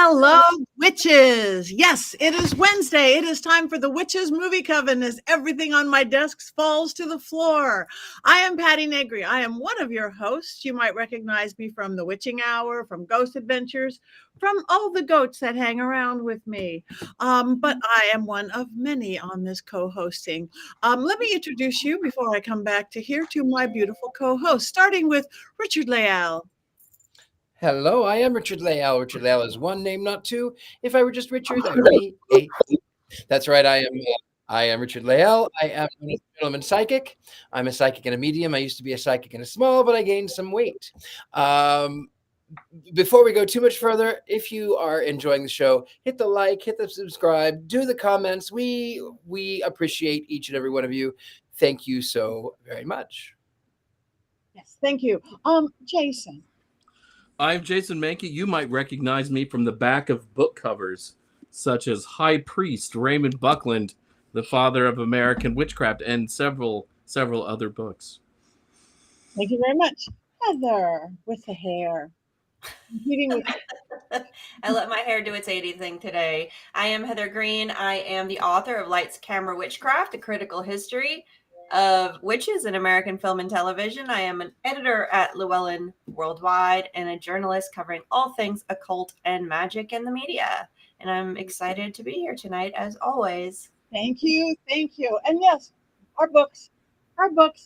Hello, witches. Yes, it is Wednesday. It is time for the Witches Movie Coven as everything on my desk falls to the floor. I am Patti Negri. I am one of your hosts. You might recognize me from The Witching Hour, from Ghost Adventures, from all the goats that hang around with me. But I am one of many on this co-hosting. Let me introduce you before I come back to here to my beautiful co-host, starting with Richard-Lael. Hello, I am Richard-Lael. Richard-Lael is one name, not two. If I were just Richard, I would be a. That's right. I am Richard-Lael. I am a gentleman psychic. I'm a psychic and a medium. I used to be a psychic and a small, but I gained some weight. Before we go too much further, if you are enjoying the show, hit the like, hit the subscribe, do the comments. We appreciate each and every one of you. Thank you so very much. Yes, thank you. Jason. I'm Jason Mankey. You might recognize me from the back of book covers, such as High Priest Raymond Buckland, the father of American witchcraft, and several other books. Thank you very much. Heather with the hair. I let my hair do its 80 thing today. I am Heather Greene. I am the author of Lights, Camera, Witchcraft, A Critical History of Witches in American Film and Television. I am an editor at Llewellyn Worldwide and a journalist covering all things occult and magic in the media. And I'm excited to be here tonight, as always. Thank you. Thank you. And yes, our books,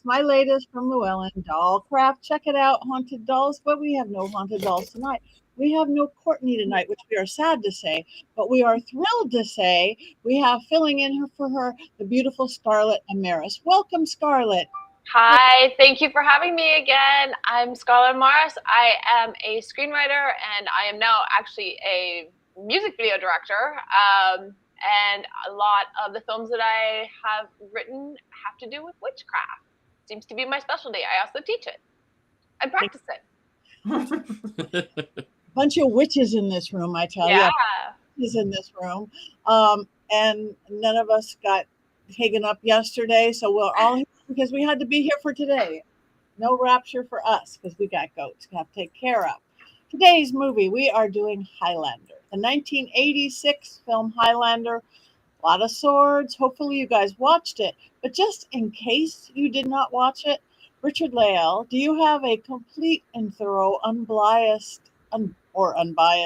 my latest from Llewellyn, Dollcraft. Check it out, Haunted Dolls. But we have no Haunted Dolls tonight. We have no Courtney tonight, which we are sad to say, but we are thrilled to say we have filling in for her the beautiful Scarlett Amaris. Welcome, Scarlett. Hi, thank you for having me again. I'm Scarlett Amaris. I am a screenwriter, and I am now actually a music video director. And a lot of the films that I have written have to do with witchcraft. Seems to be my specialty. I also teach it. I practice it. Bunch of witches in this room, I tell you. Witches in this room. And none of us got taken up yesterday, so we're all here because we had to be here for today. No rapture for us because we got goats we have to take care of. Today's movie, we are doing Highlander, the 1986 film Highlander. A lot of swords. Hopefully you guys watched it, but just in case you did not watch it, Richard-Lael, do you have a complete and thorough, unbiased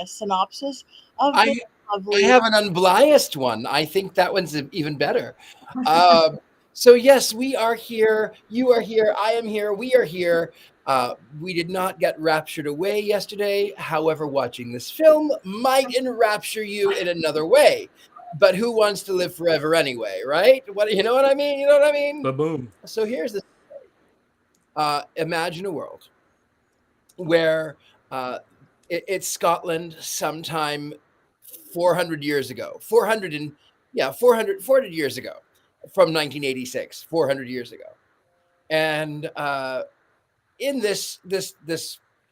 synopsis of this lovely? I have an unbiased one. I think that one's even better. So yes, we are here. You are here. I am here. We are here. We did not get raptured away yesterday. However, watching this film might enrapture you in another way. But who wants to live forever anyway, right? You know what I mean? You know what I mean? Ba-boom. So here's the story. Imagine a world where it's Scotland sometime 400 years ago. 400 years ago from 1986, 400 years ago. And in this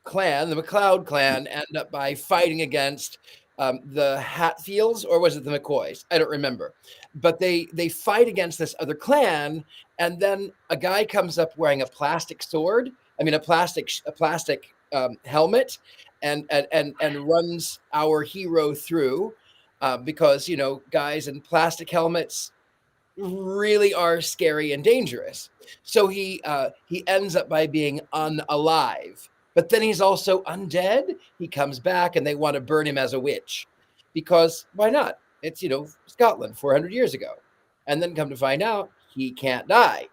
clan, the MacLeod clan, end up by fighting against the Hatfields, or was it the McCoys? I don't remember. But they fight against this other clan, and then a guy comes up wearing a plastic sword. I mean, a plastic helmet, and runs our hero through because guys in plastic helmets really are scary and dangerous. So he ends up by being unalive. But then he's also undead. He comes back and they want to burn him as a witch because why not? It's, Scotland 400 years ago. And then come to find out he can't die.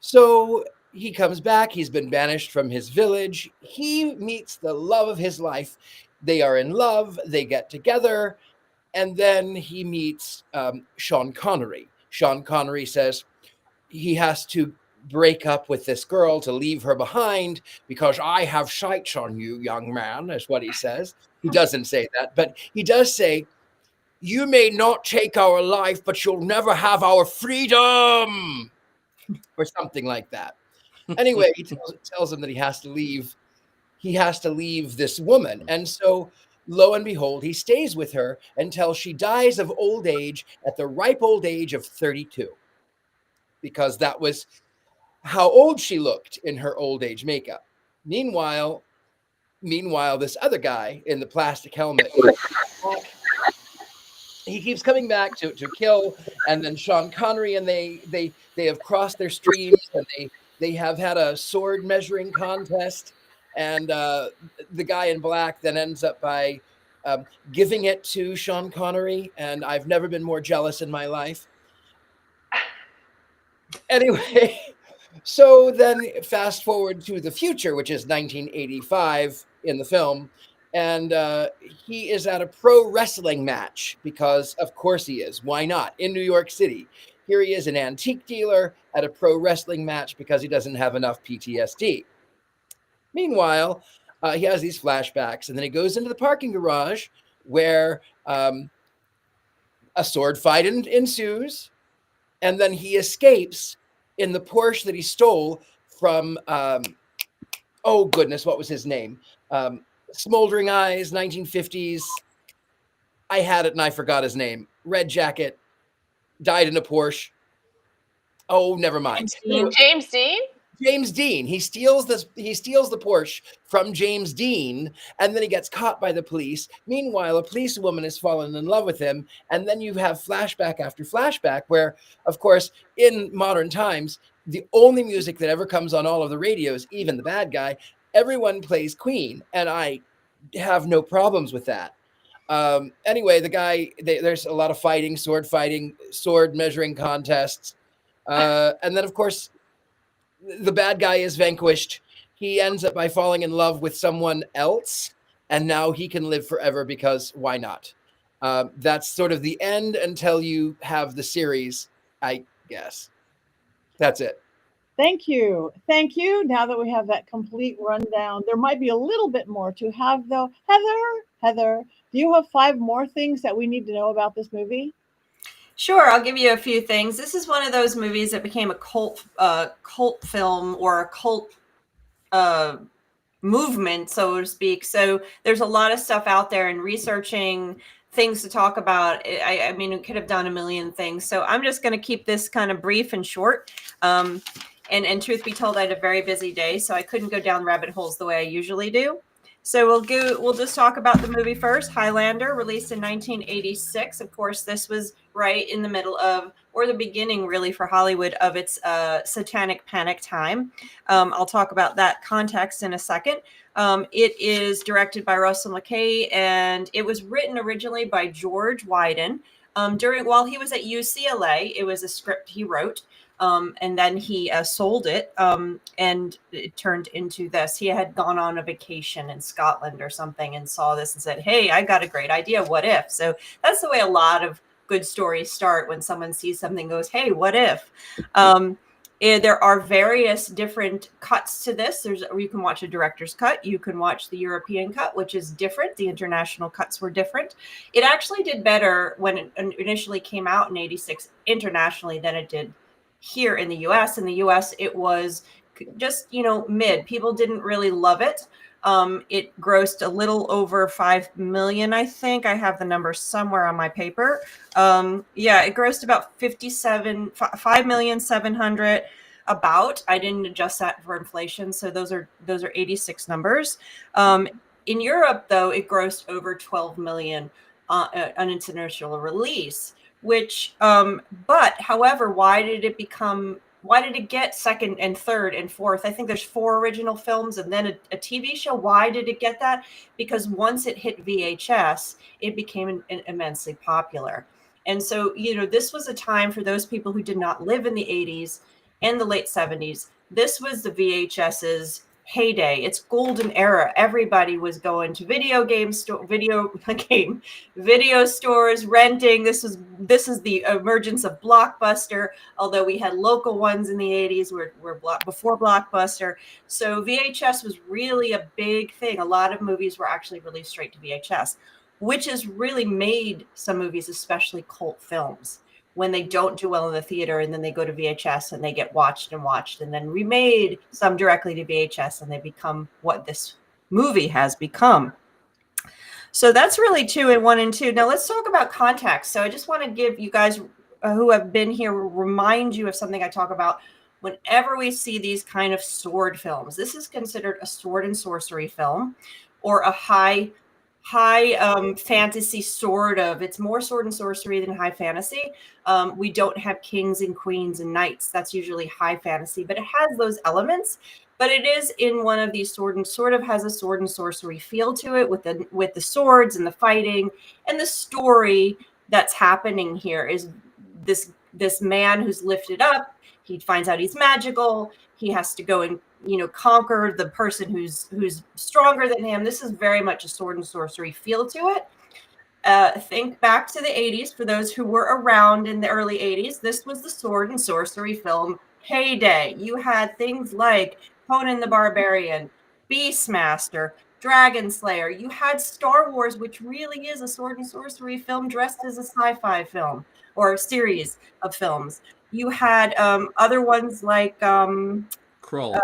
So he comes back. He's been banished from his village. He meets the love of his life. They are in love. They get together. And then he meets Sean Connery. Sean Connery says he has to break up with this girl to leave her behind because I have sights on you, young man, is what he says. He doesn't say that, but he does say, you may not take our life, but you'll never have our freedom, or something like that. Anyway, he tells him that he has to leave. He has to leave this woman. And so lo and behold, he stays with her until she dies of old age at the ripe old age of 32, because that was how old she looked in her old age makeup. Meanwhile, this other guy in the plastic helmet keeps coming back to kill, and then Sean Connery, and they have crossed their streams, and they have had a sword measuring contest, and the guy in black then ends up by giving it to Sean Connery, and I've never been more jealous in my life. Anyway, so then fast forward to the future, which is 1985 in the film, and he is at a pro wrestling match because, of course, he is. Why not? In New York City. Here he is, an antique dealer at a pro wrestling match because he doesn't have enough PTSD. Meanwhile, he has these flashbacks, and then he goes into the parking garage where a sword fight ensues, and then he escapes in the Porsche that he stole from, oh goodness, what was his name? Smoldering Eyes, 1950s. I had it and I forgot his name. Red jacket, died in a Porsche. Oh, never mind. James Dean? James Dean. He steals the Porsche from James Dean, and then he gets caught by the police. Meanwhile, a policewoman has fallen in love with him, and then you have flashback after flashback where, of course, in modern times, the only music that ever comes on all of the radios, even the bad guy, everyone plays Queen, and I have no problems with that. Anyway, the guy, there's a lot of fighting, sword measuring contests, and then, of course, the bad guy is vanquished. He ends up by falling in love with someone else, and now he can live forever because why not? That's sort of the end until you have the series, I guess. That's it. Thank you. Thank you. Now that we have that complete rundown, there might be a little bit more to have, though. Heather, do you have 5 more things that we need to know about this movie? Sure, I'll give you a few things. This is one of those movies that became a cult film or a cult movement, so to speak. So there's a lot of stuff out there, and researching things to talk about. I mean, we could have done a million things. So I'm just going to keep this kind of brief and short. And truth be told, I had a very busy day, so I couldn't go down rabbit holes the way I usually do. So we'll just talk about the movie first. Highlander, released in 1986. Of course, this was right in the middle of, or the beginning really for Hollywood, of its satanic panic time. I'll talk about that context in a second. It is directed by Russell Mackay, and it was written originally by George Wyden. While he was at UCLA, it was a script he wrote. And then he sold it, and it turned into this. He had gone on a vacation in Scotland or something and saw this and said, hey, I got a great idea. What if? So that's the way a lot of good stories start, when someone sees something and goes, hey, what if? There are various different cuts to this. You can watch a director's cut. You can watch the European cut, which is different. The international cuts were different. It actually did better when it initially came out in 86 internationally than it did here in the US. In the US, it was just, mid. People didn't really love it. It grossed a little over 5 million, I think. I have the number somewhere on my paper. It grossed about 5,700,000 about. I didn't adjust that for inflation, so those are 86 numbers. In Europe, though, it grossed over 12 million on international release. However, why did it get second and third and fourth? I think there's 4 original films and then a TV show. Why did it get that? Because once it hit VHS, it became immensely popular. And so, this was a time for those people who did not live in the 80s and the late 70s. This was the VHS's heyday. It's golden era. Everybody was going to video stores, renting. This is the emergence of Blockbuster, although we had local ones in the 80s were before Blockbuster. So VHS was really a big thing. A lot of movies were actually released straight to VHS, which has really made some movies, especially cult films, when they don't do well in the theater and then they go to VHS and they get watched and then remade, some directly to VHS, and they become what this movie has become. So that's really 2 and 1 and 2. Now let's talk about context. So I just want to give you guys who have been here, remind you of something I talk about whenever we see these kind of sword films. This is considered a sword and sorcery film, or a high high fantasy sort of. It's more sword and sorcery than high fantasy. We don't have kings and queens and knights. That's usually high fantasy, but it has those elements. But it is in one of these sort of has a sword and sorcery feel to it with the swords and the fighting, and the story that's happening here is this man who's lifted up. He finds out he's magical. He has to go and conquer the person who's stronger than him. This is very much a sword and sorcery feel to it. Think back to the 80s. For those who were around in the early 80s, this was the sword and sorcery film heyday. You had things like Conan the Barbarian, Beastmaster, Dragon Slayer. You had Star Wars, which really is a sword and sorcery film dressed as a sci-fi film or a series of films. You had other ones like Krull.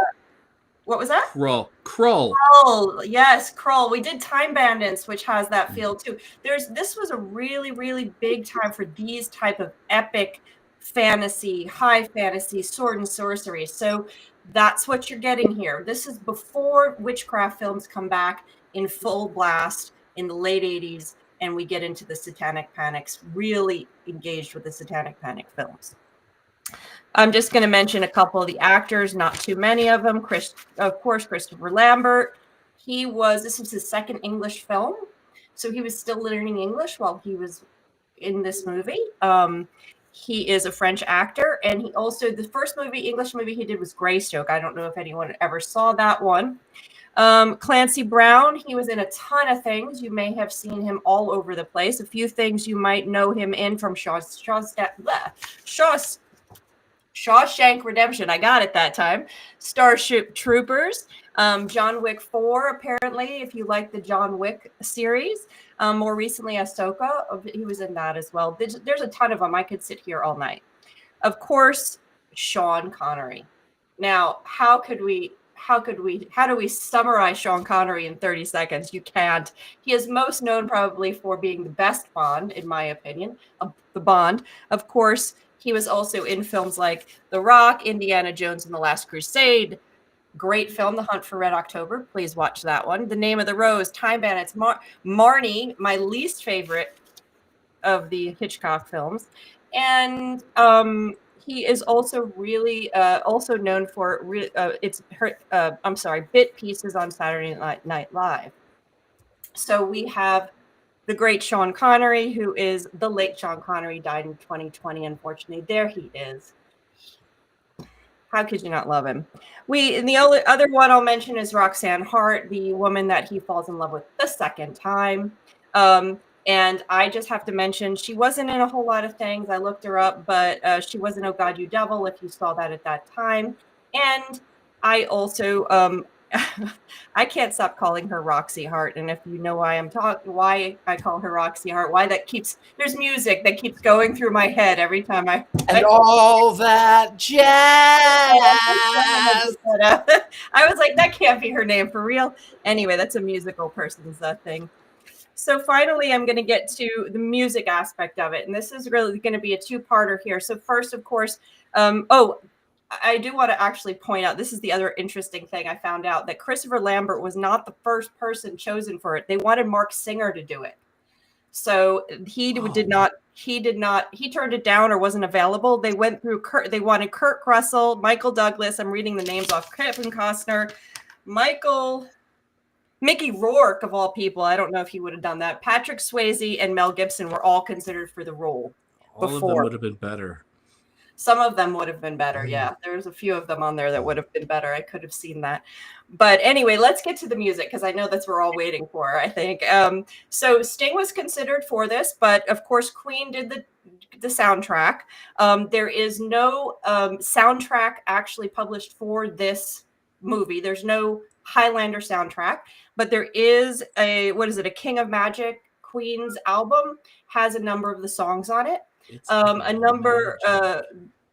What was that? Krull. Yes, Krull. We did Time Bandits, which has that feel too. This was a really, really big time for these type of epic fantasy, high fantasy, sword and sorcery. So that's what you're getting here. This is before witchcraft films come back in full blast in the late 80s, and we get into the Satanic Panics, really engaged with the Satanic Panic films. I'm just going to mention a couple of the actors, not too many of them. Of course, Christopher Lambert. This was his second English film, so he was still learning English while he was in this movie. He is a French actor, and he also, the first English movie he did was Greystoke. I don't know if anyone ever saw that one. Clancy Brown, he was in a ton of things. You may have seen him all over the place. A few things you might know him in from Shawshank Redemption. I got it that time. Starship Troopers. John Wick 4, apparently, if you like the John Wick series. More recently, Ahsoka, he was in that as well. There's a ton of them. I could sit here all night. Of course, Sean Connery. Now, how do we summarize Sean Connery in 30 seconds? You can't. He is most known probably for being the best Bond, in my opinion, the Bond. Of course, he was also in films like The Rock, Indiana Jones and the Last Crusade. Great film, The Hunt for Red October. Please watch that one. The Name of the Rose, Time Bandits, Marnie, my least favorite of the Hitchcock films. And he is also really also known for bit pieces on Saturday Night Live. So we have the great Sean Connery, who is the late Sean Connery, died in 2020, unfortunately. There he is. How could you not love him? And the only other one I'll mention is Roxanne Hart, the woman that he falls in love with the second time. And I just have to mention, she wasn't in a whole lot of things. I looked her up, but she was in Oh God, You Devil, if you saw that at that time. And I also, I can't stop calling her Roxy Hart. And if you know why why I call her Roxy Hart, there's music that keeps going through my head every time all that jazz. I was like, that can't be her name for real. Anyway, that's a musical person's thing. So finally, I'm going to get to the music aspect of it. And this is really going to be a two-parter here. So first, of course, I do want to actually point out, this is the other interesting thing I found out, that Christopher Lambert was not the first person chosen for it. They wanted Mark Singer to do it. So he turned it down or wasn't available. They went through they wanted Kurt Russell, Michael Douglas. I'm reading the names off. Kevin Costner, Mickey Rourke, of all people. I don't know if he would have done that. Patrick Swayze and Mel Gibson were all considered for the role. All of them would have been better. Some of them would have been better. Yeah, there's a few of them on there that would have been better. I could have seen that. But anyway, let's get to the music, because I know that's what we're all waiting for, I think. So Sting was considered for this, but of course Queen did the soundtrack. There is no soundtrack actually published for this movie. There's no Highlander soundtrack, but there is a King of Magic Queen's album, has a number of the songs on it.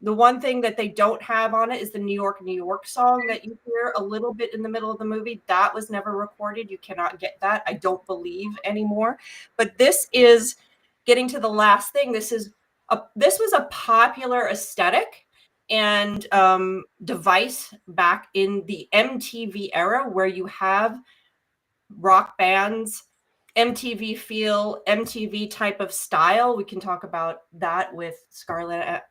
The one thing that they don't have on it is the New York, New York song that you hear a little bit in the middle of the movie. That was never recorded. You cannot get that, I don't believe, anymore. But this is getting to the last thing. This was a popular aesthetic and device back in the MTV era, where you have rock bands MTV feel, MTV type of style. We can talk about that with Scarlett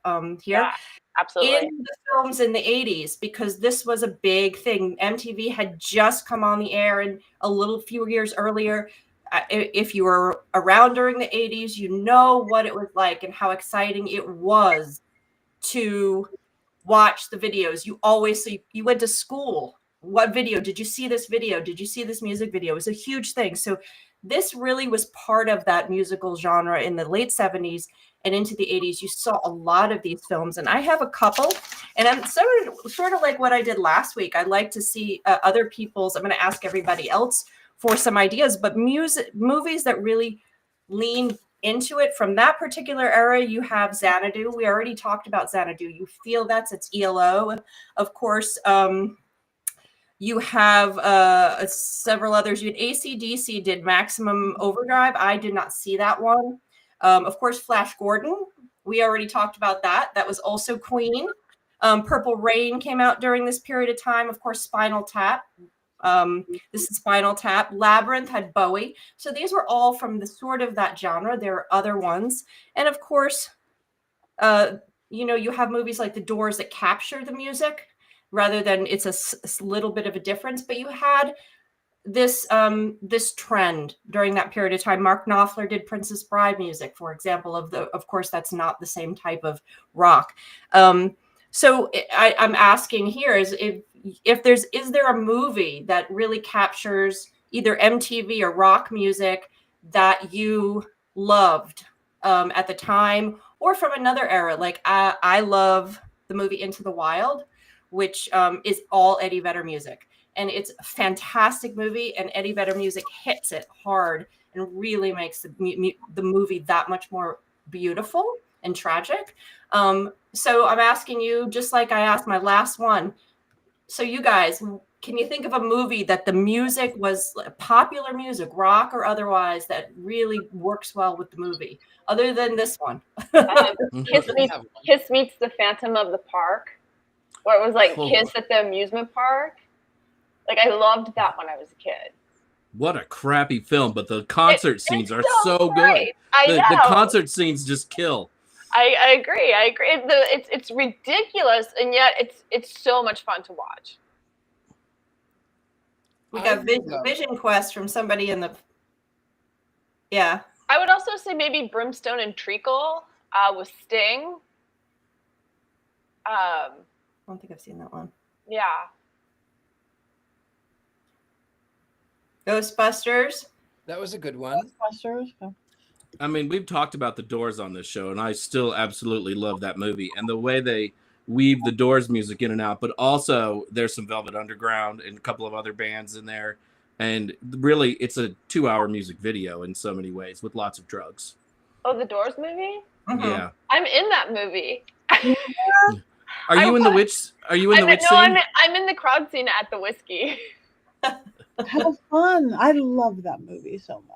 here. Yeah, absolutely. In the films in the 80s, because this was a big thing. MTV had just come on the air, and a few years earlier. If you were around during the 80s, you know what it was like and how exciting it was to watch the videos. You went to school. What video? Did you see this video? Did you see this music video? It was a huge thing. So this really was part of that musical genre in the late 70s and into the 80s. You saw a lot of these films, and I have a couple, and I'm sort of like what I did last week. I'd like to see other people's. I'm going to ask everybody else for some ideas, but movies that really lean into it from that particular era. You have Xanadu. We already talked about Xanadu. You feel that's its ELO, of course. You have several others. You had AC/DC did Maximum Overdrive. I did not see that one. Of course, Flash Gordon. We already talked about that. That was also Queen. Purple Rain came out during this period of time. Of course, Spinal Tap. This is Spinal Tap. Labyrinth had Bowie. So these were all from the sort of that genre. There are other ones. And of course, you have movies like The Doors that capture the music rather than it's a little bit of a difference. But you had this trend during that period of time. Mark Knopfler did Princess Bride music, for example. Of course, that's not the same type of rock. So I'm asking here is there a movie that really captures either MTV or rock music that you loved at the time, or from another era? Like I love the movie Into the Wild, which is all Eddie Vedder music, and it's a fantastic movie. And Eddie Vedder music hits it hard and really makes the movie that much more beautiful and tragic. So I'm asking you, just like I asked my last one. So you guys, can you think of a movie that the music was popular music, rock or otherwise, that really works well with the movie, other than this one? Kiss Meets the Phantom of the Park, where it was like Kiss at the amusement park. Like, I loved that when I was a kid. What a crappy film, but the concert scenes are so great. good. The concert scenes just kill. I agree. It's ridiculous, and yet it's so much fun to watch. We got Vision Quest from somebody in the. Yeah. I would also say maybe Brimstone and Treacle with Sting. I don't think I've seen that one. Yeah. Ghostbusters. That was a good one. Ghostbusters. Oh. I mean, we've talked about The Doors on this show, and I still absolutely love that movie. And the way they weave the Doors music in and out, but also there's some Velvet Underground and a couple of other bands in there. And really, it's a 2-hour music video in so many ways with lots of drugs. Oh, the Doors movie? Mm-hmm. Yeah. I'm in that movie. Are you in the witch scene? I'm in the crowd scene at the whiskey. How fun. I love that movie so much.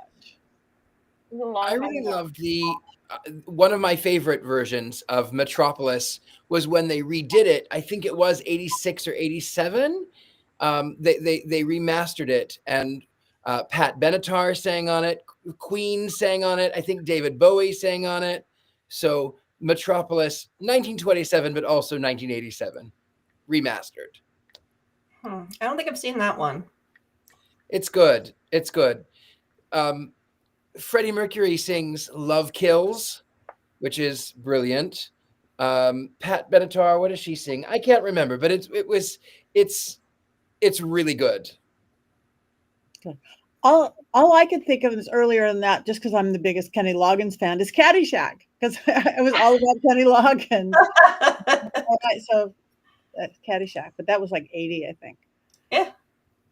I really loved one of my favorite versions of Metropolis was when they redid it. I think it was 86 or 87. They remastered it, and Pat Benatar sang on it. Queen sang on it. I think David Bowie sang on it. So Metropolis, 1927, but also 1987, remastered. I don't think I've seen that one. It's good. It's good. Freddie Mercury sings "Love Kills," which is brilliant. Pat Benatar, what does she sing? I can't remember, but it's really good. Okay. All I could think of is earlier than that, just because I'm the biggest Kenny Loggins fan, is Caddyshack, because it was all about Kenny Loggins. So that's Caddyshack, but that was like 80, I think. Yeah,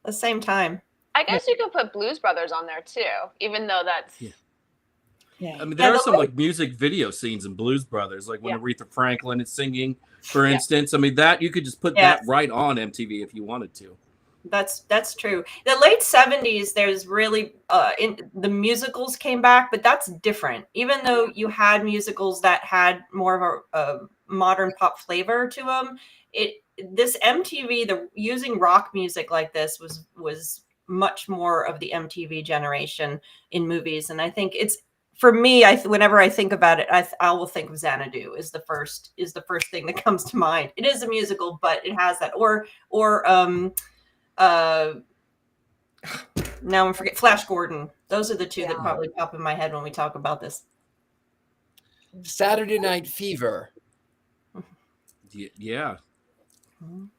the same time. I guess you could put Blues Brothers on there too, even though that's. Yeah. I mean, there are some like music video scenes in Blues Brothers, like when Aretha Franklin is singing, for instance. I mean, that you could just put that right on MTV if you wanted to. That's true. The late 70s, there's really the musicals came back, but that's different. Even though you had musicals that had more of a modern pop flavor to them, this MTV, using rock music like this was much more of the MTV generation in movies. And I think it's, for me, whenever I think about it, I will think of Xanadu is the first thing that comes to mind. It is a musical, but it has that, or now I'm forget Flash Gordon. Those are the two that probably pop in my head when we talk about this. Saturday Night Fever. Yeah.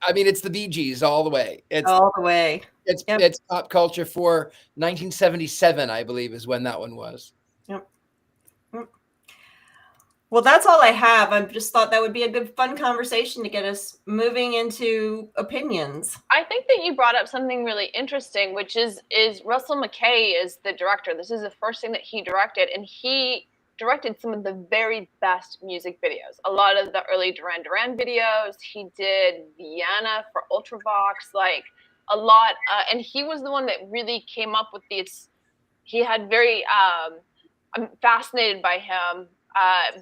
I mean, it's the Bee Gees all the way. It's all the way. It's pop culture for 1977, I believe, is when that one was. Yep. Well, that's all I have. I just thought that would be a good, fun conversation to get us moving into opinions. I think that you brought up something really interesting, which is Russell Mackay is the director. This is the first thing that he directed, and he directed some of the very best music videos. A lot of the early Duran Duran videos. He did Vienna for Ultravox, like a lot. And he was the one that really came up with these. He had very, I'm fascinated by him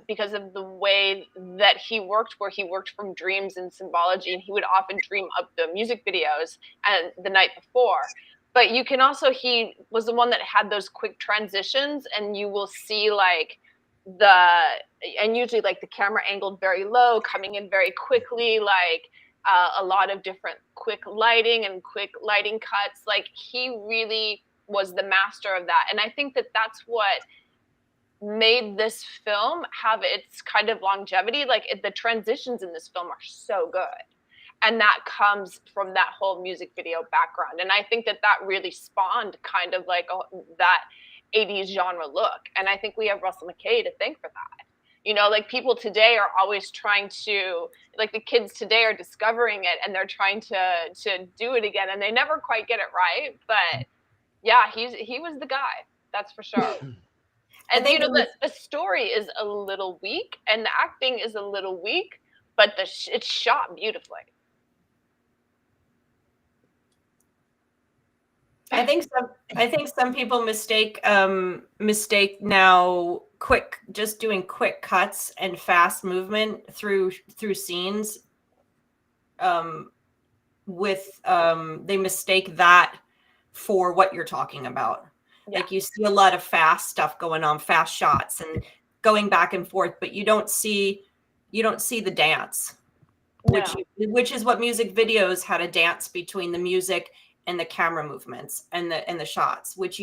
because of the way that he worked, where he worked from dreams and symbology, and he would often dream up the music videos and the night before. But you can also, he was the one that had those quick transitions, and you will see like and usually like the camera angled very low, coming in very quickly, like a lot of different quick lighting and quick lighting cuts. Like he really was the master of that. And I think that that's what made this film have its kind of longevity. Like the transitions in this film are so good. And that comes from that whole music video background. And I think that that really spawned kind of like that 80s genre look. And I think we have Russell Mackay to thank for that. You know, like people today are always trying to, like the kids today are discovering it and they're trying to do it again. And they never quite get it right. But yeah, he was the guy. That's for sure. And you know, the story is a little weak and the acting is a little weak, but it's shot beautifully. I think some people mistake now just doing quick cuts and fast movement through scenes they mistake that for what you're talking about. Yeah. Like you see a lot of fast stuff going on, fast shots and going back and forth, but you don't see the dance, no. which is what music videos had, a dance between the music and the camera movements and the shots, which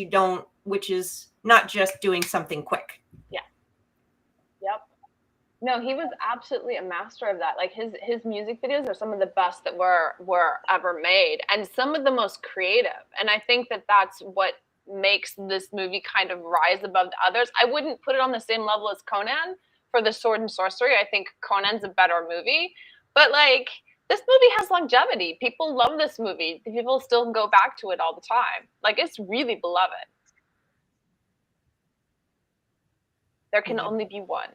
is not just doing something quick. Yeah. Yep. No, he was absolutely a master of that. Like his music videos are some of the best that were ever made and some of the most creative. And I think that that's what makes this movie kind of rise above the others. I wouldn't put it on the same level as Conan for the sword and sorcery. I think Conan's a better movie, but like this movie has longevity. People love this movie. People still go back to it all the time. Like it's really beloved. There can only be one.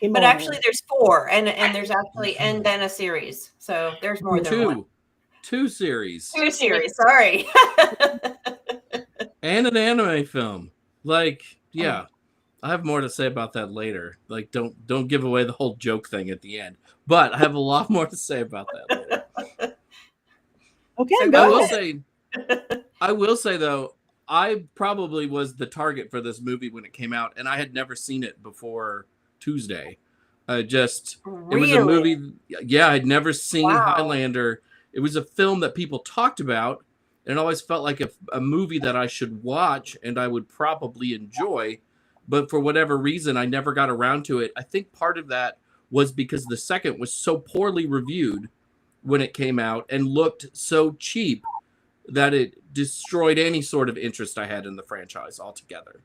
But actually there's 4 and there's actually and then a series. So there's more than one. 2 series. 2 series, sorry. And an anime film. Like, yeah. I have more to say about that later. Like, don't give away the whole joke thing at the end. But I have a lot more to say about that later. Okay, I will say though, I probably was the target for this movie when it came out, and I had never seen it before Tuesday. Really? It was a movie. Yeah, I'd never seen Highlander. It was a film that people talked about, and it always felt like a movie that I should watch and I would probably enjoy. But for whatever reason, I never got around to it. I think part of that was because the second was so poorly reviewed when it came out and looked so cheap that it destroyed any sort of interest I had in the franchise altogether.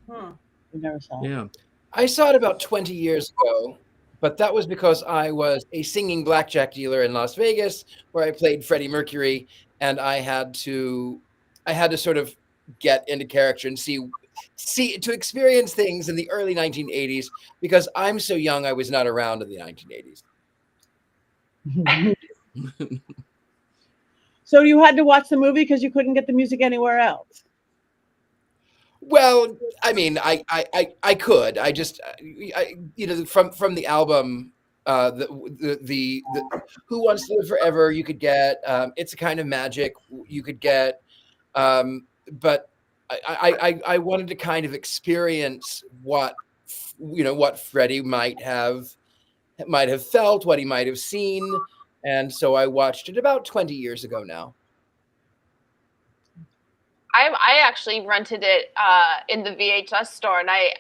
You never saw it. Yeah. I saw it about 20 years ago, but that was because I was a singing blackjack dealer in Las Vegas where I played Freddie Mercury, and I had to sort of get into character and see to experience things in the early 1980s because I'm so young I was not around in the 1980s. So you had to watch the movie because you couldn't get the music anywhere else? Well, I mean, I could. I just, from the album, the Who Wants to Live Forever. You could get It's a Kind of Magic. You could get, but I wanted to kind of experience what Freddie might have felt, what he might have seen, and so I watched it about 20 years ago now. I actually rented it in the VHS store, and I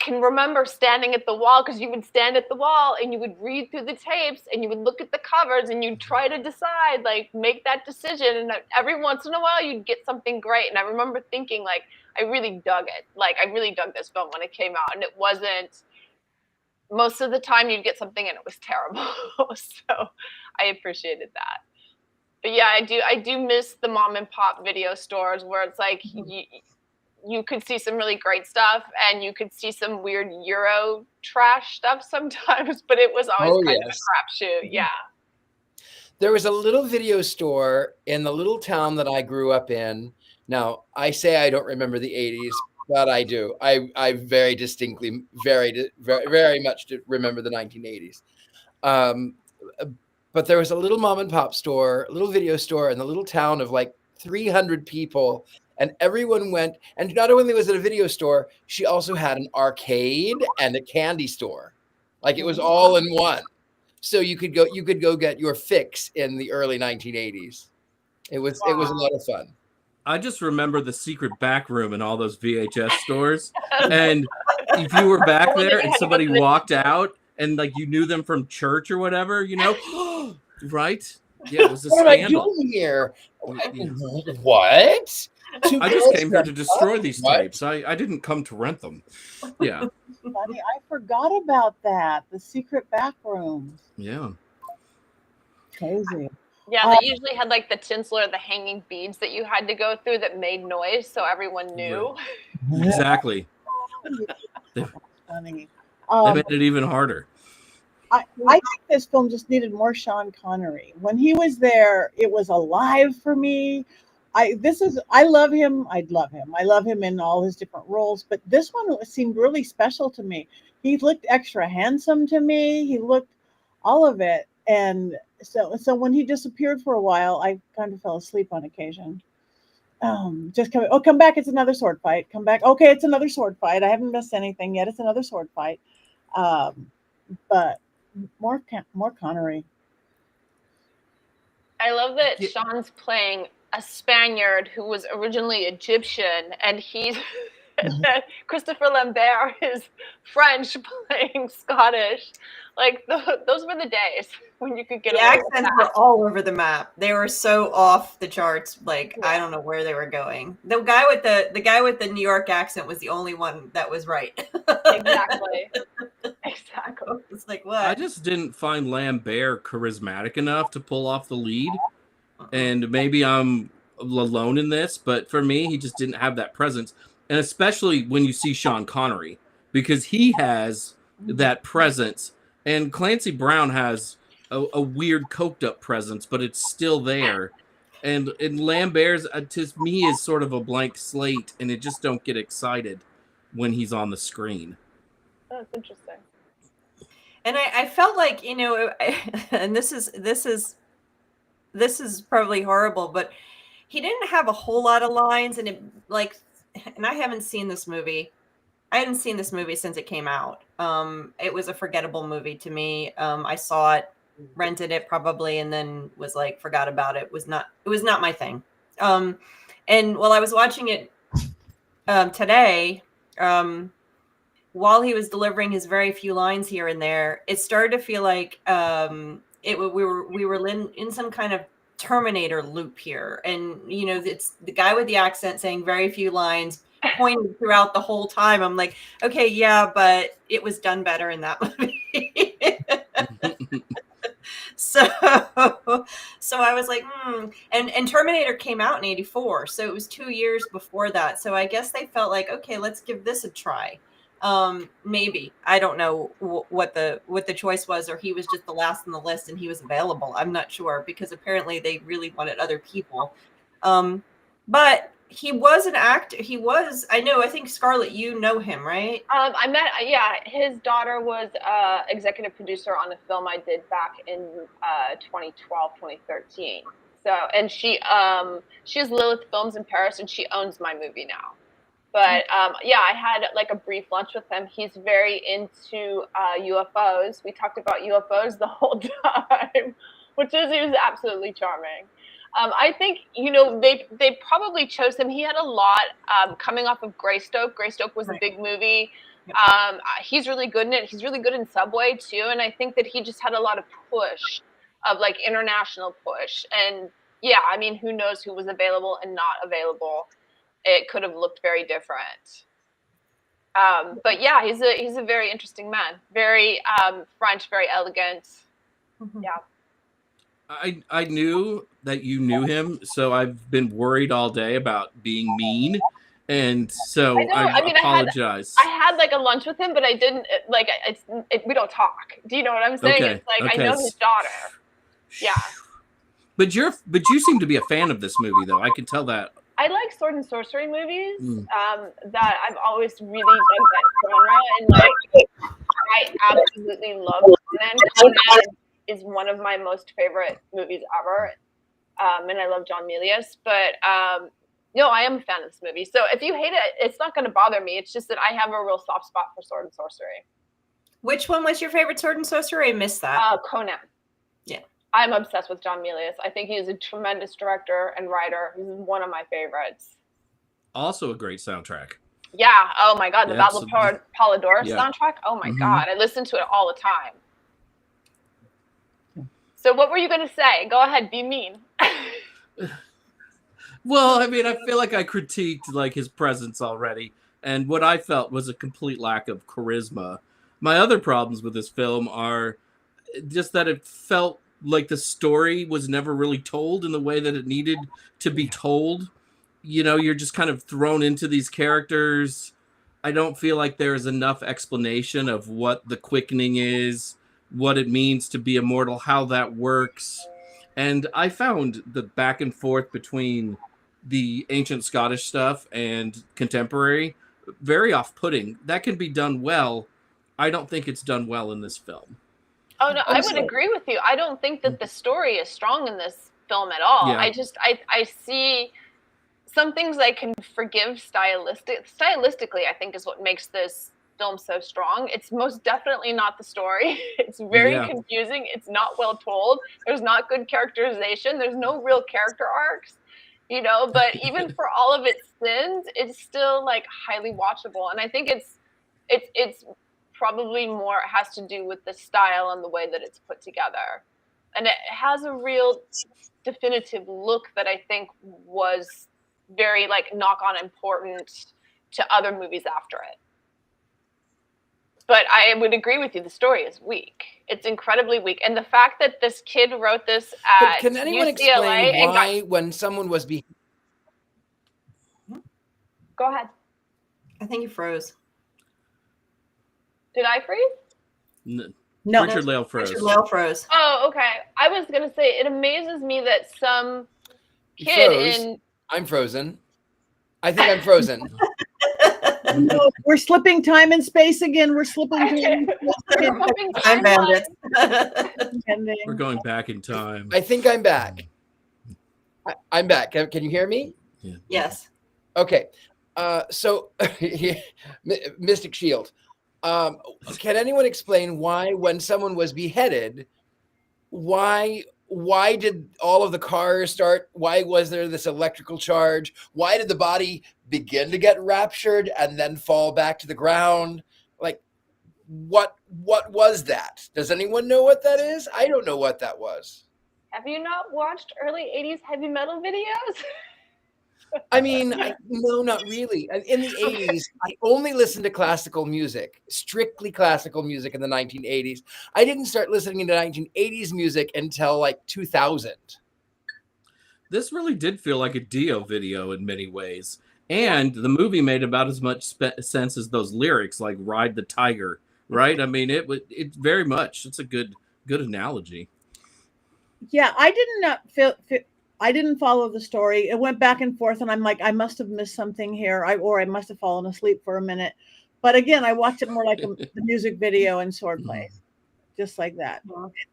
can remember standing at the wall, because you would stand at the wall and you would read through the tapes and you would look at the covers and you'd try to decide, like, make that decision. And every once in a while you'd get something great. And I remember thinking, like, I really dug it. Like, I really dug this film when it came out. And it wasn't, most of the time you'd get something and it was terrible. So I appreciated that. But yeah, I do miss the mom and pop video stores where it's like, you could see some really great stuff and you could see some weird Euro trash stuff sometimes, but it was always kind of a crapshoot. Yeah. There was a little video store in the little town that I grew up in. Now, I say I don't remember the 80s, but I do. I very distinctly, very much remember the 1980s. But there was a little mom and pop store, a little video store in the little town of like 300 people. And everyone went, and not only was it a video store, she also had an arcade and a candy store. Like, it was all in one. So you could go get your fix in the early 1980s. It was a lot of fun. I just remember the secret back room in all those VHS stores. And if you were back there and somebody walked out and like you knew them from church or whatever, right? Yeah, it was a what scandal. Am I doing here? What? I just came here to destroy these tapes. I didn't come to rent them. Yeah. Buddy, I forgot about that. The secret back rooms. Yeah. Crazy. Yeah, they usually had like the tinsel or the hanging beads that you had to go through that made noise so everyone knew. Right. Exactly. Funny. They made it even harder. I think this film just needed more Sean Connery. When he was there, it was alive for me. I love him. I love him in all his different roles, but this one seemed really special to me. He looked extra handsome to me. He looked all of it. And so when he disappeared for a while, I kind of fell asleep on occasion. Come back. It's another sword fight. Come back. Okay. It's another sword fight. I haven't missed anything yet. It's another sword fight. But more Connery. I love that Sean's playing a Spaniard who was originally Egyptian, and he's Christopher Lambert is French playing Scottish. Like those were the days when you could get the accents were all over the map. They were so off the charts. Like I don't know where they were going. The guy with the New York accent was the only one that was right. Exactly. It's like what? I just didn't find Lambert charismatic enough to pull off the lead. And maybe I'm alone in this, but for me, he just didn't have that presence. And especially when you see Sean Connery, because he has that presence. And Clancy Brown has a weird coked up presence, but it's still there. And Lambert's, to me, is sort of a blank slate, and it just don't get excited when he's on the screen. That's interesting. And I felt like, and this is probably horrible, but he didn't have a whole lot of lines, and I haven't seen this movie. I hadn't seen this movie since it came out. It was a forgettable movie to me. I saw it, rented it probably, and then was like, forgot about it. It was not my thing. And while I was watching it today, while he was delivering his very few lines here and there, it started to feel like we were in some kind of Terminator loop here. And it's the guy with the accent saying very few lines, pointed throughout the whole time. I'm like, okay, yeah, but it was done better in that movie. So I was like, and Terminator came out in 1984, so it was 2 years before that. So I guess they felt like, okay, let's give this a try. Maybe, I don't know what the choice was, or he was just the last on the list and he was available. I'm not sure, because apparently they really wanted other people. But he was an actor. I think Scarlett, you know him, right? His daughter was executive producer on a film I did back in 2012, 2013. So, and she has Lilith Films in Paris, and she owns my movie now. But I had like a brief lunch with him. He's very into UFOs. We talked about UFOs the whole time, he was absolutely charming. I think, they probably chose him. He had a lot coming off of Greystoke. Greystoke was a big movie. He's really good in it. He's really good in Subway too. And I think that he just had a lot of push of like international push. And who knows who was available and not available. It could have looked very different. He's a very interesting man. Very French, very elegant. Mm-hmm. Yeah. I knew that you knew him, so I've been worried all day about being mean, and so I apologize. I had like a lunch with him, but I didn't we don't talk. Do you know what I'm saying? Okay. It's like I know his daughter. Yeah. But you seem to be a fan of this movie, though. I can tell that. I like sword and sorcery movies. That I've always really dug that genre, and I absolutely love Conan. Conan is one of my most favorite movies ever, and I love John Milius. But I am a fan of this movie. So if you hate it, it's not going to bother me. It's just that I have a real soft spot for sword and sorcery. Which one was your favorite sword and sorcery? I missed that. Conan. Yeah. I'm obsessed with John Milius. I think he's a tremendous director and writer. He's one of my favorites. Also a great soundtrack. Yeah. Oh my God. The Battle of Polydorus soundtrack. Oh my God. I listen to it all the time. So what were you going to say? Go ahead. Be mean. Well, I feel like I critiqued like his presence already. And what I felt was a complete lack of charisma. My other problems with this film are just that it felt like the story was never really told in the way that it needed to be told. You're just kind of thrown into these characters. I don't feel like there's enough explanation of what the quickening is, what it means to be immortal, how that works. And I found the back and forth between the ancient Scottish stuff and contemporary very off-putting. That can be done well. I don't think it's done well in this film. Oh, no, I would agree with you. I don't think that the story is strong in this film at all. Yeah. I see some things I can forgive stylistically, I think is what makes this film so strong. It's most definitely not the story. It's very confusing. It's not well told. There's not good characterization. There's no real character arcs, but even for all of its sins, it's still like highly watchable. And I think it's probably more has to do with the style and the way that it's put together. And it has a real definitive look that I think was very like knock-on important to other movies after it. But I would agree with you. The story is weak. It's incredibly weak. And the fact that this kid wrote this at Can anyone UCLA explain why when someone was Go ahead. I think you froze. Did I freeze? No. Richard-Lael froze. Richard-Lael froze. Oh, okay. I was going to say, it amazes me that some kid I'm frozen. I think I'm frozen. No, we're slipping time and space again. We're slipping I'm bandits. We're going back in time. I think I'm back. I'm back. Can you hear me? Yeah. Yes. Okay. So, Mystic Shield. Can anyone explain why, when someone was beheaded, why did all of the cars start? Why was there this electrical charge? Why did the body begin to get raptured and then fall back to the ground? Like, what was that? Does anyone know what that is? I don't know what that was. Have you not watched early 80s heavy metal videos? No, not really. In the 80s, I only listened to classical music, strictly classical music in the 1980s. I didn't start listening to 1980s music until like 2000. This really did feel like a Dio video in many ways. And the movie made about as much sense as those lyrics, like Ride the Tiger, right? It very much, it's a good analogy. Yeah, I did not I didn't follow the story. It went back and forth, and I'm like, I must have missed something here, or I must have fallen asleep for a minute. But again, I watched it more like the music video and swordplay, just like that.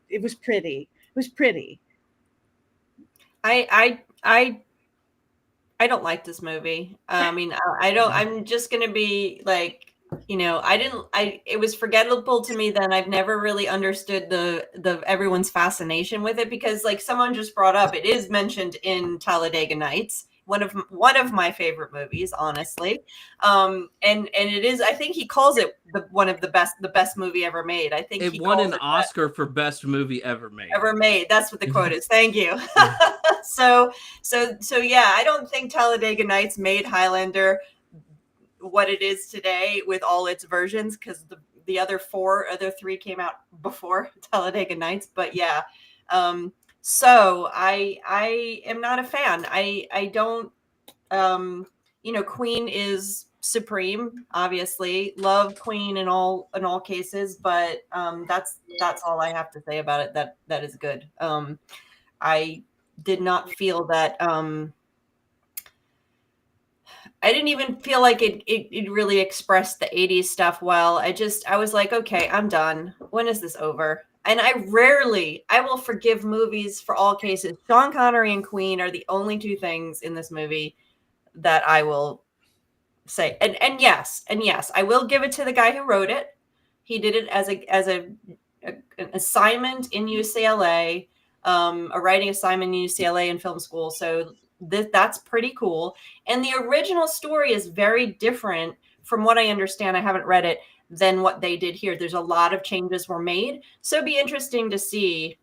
It was pretty. It was pretty. I don't like this movie. I mean, I don't. I'm just gonna be like, it was forgettable to me then. I've never really understood the everyone's fascination with it, because like someone just brought up, it is mentioned in Talladega Nights, one of my favorite movies, honestly. And it is, I think he calls it one of the best movie ever made. I think it won an Oscar for best movie ever made. Ever made. That's what the quote is. Thank you. So yeah, I don't think Talladega Nights made Highlander what it is today with all its versions, because the other three came out before Talladega Nights. But yeah, so I am not a fan. I don't, Queen is supreme, obviously. Love Queen in all cases, but that's all I have to say about it. That is good. I did not feel that. I didn't even feel like it really expressed the 80s stuff well. I was like, okay, I'm done. When is this over? And I will forgive movies for all cases. Sean Connery and Queen are the only two things in this movie that I will say. And yes, I will give it to the guy who wrote it. He did it as an assignment in UCLA, a writing assignment in UCLA in film school. So that's pretty cool. And the original story is very different from what I understand. I haven't read it, than what they did here. There's a lot of changes were made. So it'd be interesting to see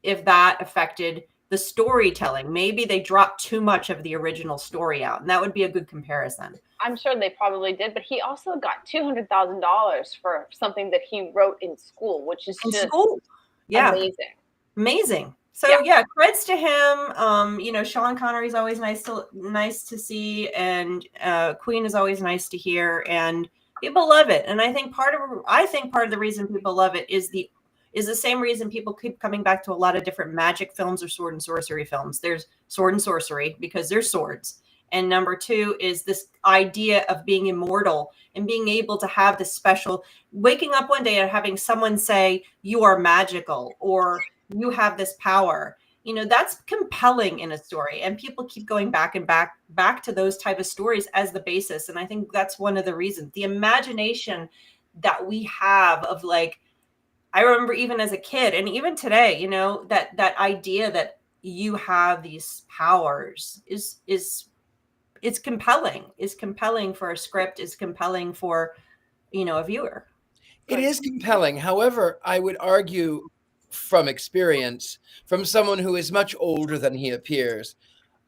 if that affected the storytelling. Maybe they dropped too much of the original story out, and that would be a good comparison. I'm sure they probably did, but he also got $200,000 for something that he wrote in school, which is amazing. So yeah, creds to him. Sean Connery is always nice to see, and Queen is always nice to hear, and people love it. And I think part of the reason people love it is the same reason people keep coming back to a lot of different magic films or sword and sorcery films. There's sword and sorcery because there's swords. And number two is this idea of being immortal and being able to have this special, waking up one day and having someone say, you are magical, or you have this power. That's compelling in a story. And people keep going back and back to those type of stories as the basis. And I think that's one of the reasons. The imagination that we have of, like, I remember even as a kid and even today, that idea that you have these powers it's compelling. Is compelling for a script, is compelling for, a viewer. It is compelling. However, I would argue from experience, from someone who is much older than he appears,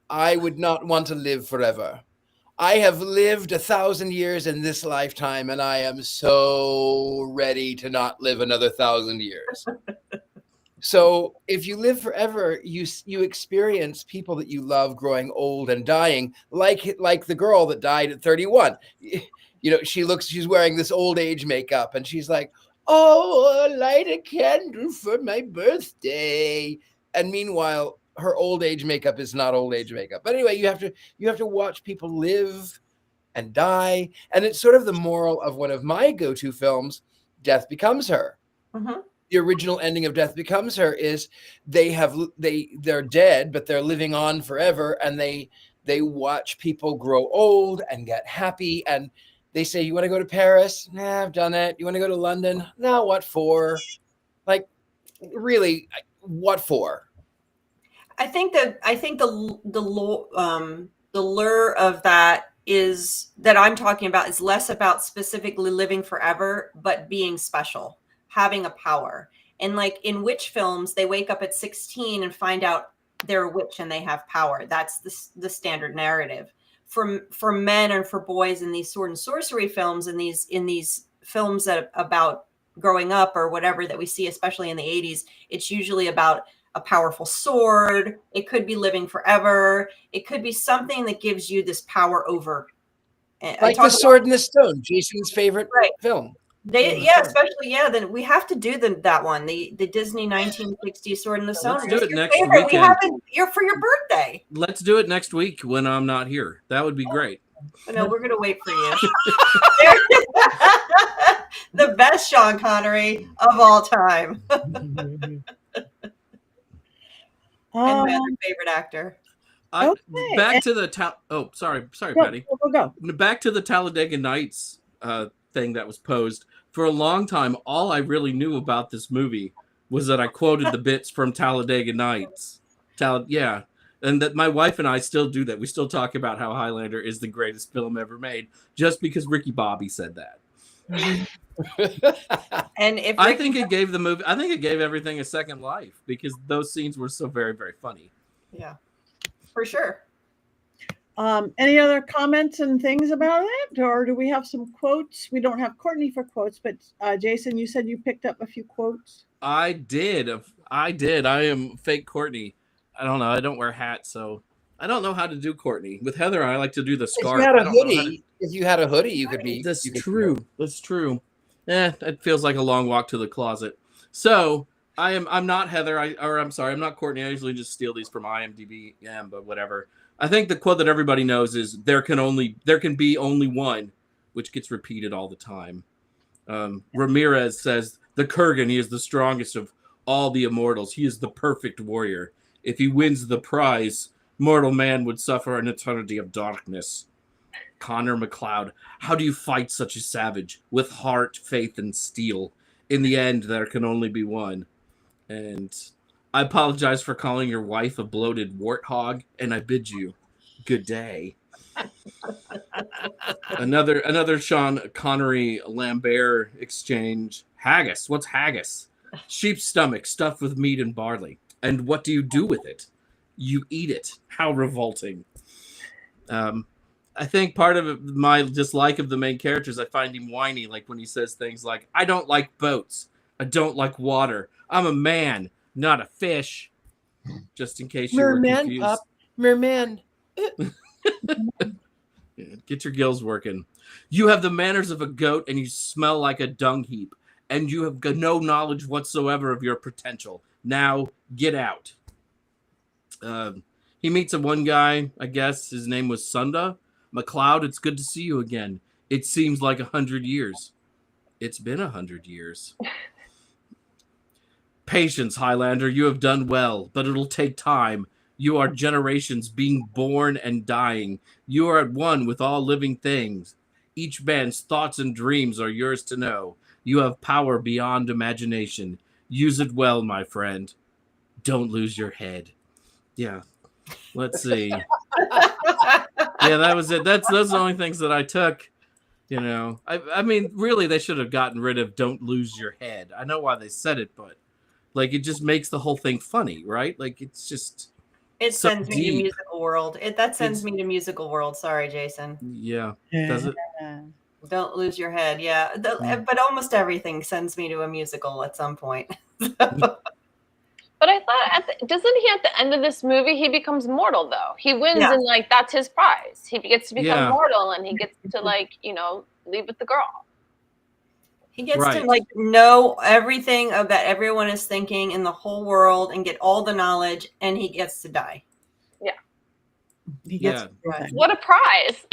I would not want to live forever. I have lived 1,000 years in this lifetime, and I am so ready to not live another 1,000 years. So if you live forever, you experience people that you love growing old and dying, like the girl that died at 31. She's wearing this old age makeup, and she's like, oh, light a candle for my birthday. And meanwhile, her old age makeup is not old age makeup. But anyway, you have to watch people live and die. And it's sort of the moral of one of my go-to films, Death Becomes Her. Mm-hmm. The original ending of Death Becomes Her is they're dead, but they're living on forever. And they watch people grow old and get happy. And they say, you want to go to Paris? Nah, I've done it. You want to go to London? No, what for? Like, really, what for? I think the lure of that I'm talking about is less about specifically living forever, but being special, having a power. And like in witch films, they wake up at 16 and find out they're a witch and they have power. That's the standard narrative. For men and for boys in these sword and sorcery films, in these films that about growing up or whatever that we see, especially in the 80s, it's usually about a powerful sword. It could be living forever. It could be something that gives you this power over. Like The Sword and the Stone, Jason's favorite film. Especially then we have to do that one, the Disney 1960s Sword in the Stone. Let's do it next weekend. weekend. We have it for your birthday. Let's do it next week when I'm not here. That would be great. No, we're gonna wait for you. The best Sean Connery of all time. And my other favorite actor. Back to the sorry, Patti. Go. Back to the Talladega Nights thing that was posed. For a long time, all I really knew about this movie was that I quoted the bits from Talladega Nights. And that my wife and I still do that. We still talk about how Highlander is the greatest film ever made, just because Ricky Bobby said that. And I think it gave everything a second life, because those scenes were so very, very funny. Yeah, for sure. Any other comments and things about it, or do we have some quotes? We don't have Courtney for quotes, but Jason, you said you picked up a few quotes. I did. I am fake Courtney. I don't know. I don't wear hats, so I don't know how to do Courtney. With Heather, I like to do the scarf. If you had a hoodie, you could be. That's true. That's true. It feels like a long walk to the closet. So I'm not Heather. I'm sorry. I'm not Courtney. I usually just steal these from IMDb. Yeah, but whatever. I think the quote that everybody knows is there can be only one, which gets repeated all the time. Ramirez says, the Kurgan, he is the strongest of all the immortals. He is the perfect warrior. If he wins the prize, mortal man would suffer an eternity of darkness. Conner MacLeod, how do you fight such a savage? With heart, faith, and steel. In the end, there can only be one. And I apologize for calling your wife a bloated warthog, and I bid you good day. Another Sean Connery Lambert exchange. Haggis. What's haggis? Sheep's stomach stuffed with meat and barley. And what do you do with it? You eat it. How revolting. I think part of my dislike of the main characters, I find him whiny, like when he says things like, I don't like boats. I don't like water. I'm a man, not a fish. Just in case you were confused. Merman. Get your gills working. You have the manners of a goat and you smell like a dung heap. And you have no knowledge whatsoever of your potential. Now, get out. He meets one guy, I guess his name was Sunda. MacLeod, it's good to see you again. It seems like 100 years. It's been 100 years. Patience, Highlander, you have done well, but it'll take time. You are generations being born and dying. You are at one with all living things. Each man's thoughts and dreams are yours to know. You have power beyond imagination. Use it well, my friend. Don't lose your head. Yeah. Let's see. Yeah, that was it. Those are the only things that I took. You know, I mean, really, they should have gotten rid of "Don't lose your head." I know why they said it, but like, it just makes the whole thing funny, right? Like, it's just. It sends me to musical world. That sends me to musical world. Sorry, Jason. Yeah. Does it? Don't lose your head. Yeah. But almost everything sends me to a musical at some point. But I thought, doesn't he at the end of this movie, he becomes mortal, though? He wins and, like, that's his prize. He gets to become mortal and he gets to, like, you know, leave with the girl. He gets to, like, know everything that everyone is thinking in the whole world and get all the knowledge, and he gets to die. Yeah. He gets What a prize.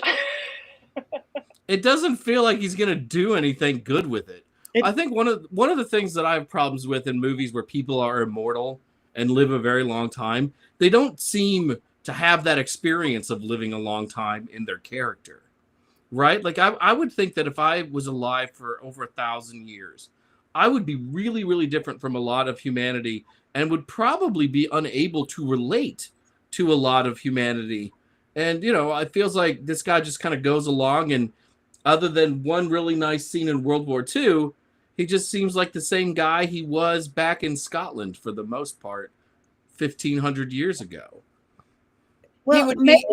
It doesn't feel like he's going to do anything good with it. I think one of the things that I have problems with in movies where people are immortal and live a very long time, they don't seem to have that experience of living a long time in their character, right? Like I would think that if I was alive for over 1,000 years, I would be really, really different from a lot of humanity and would probably be unable to relate to a lot of humanity. And, you know, it feels like this guy just kind of goes along, and other than one really nice scene in World War II, he just seems like the same guy he was back in Scotland for the most part 1,500 years ago. Well, maybe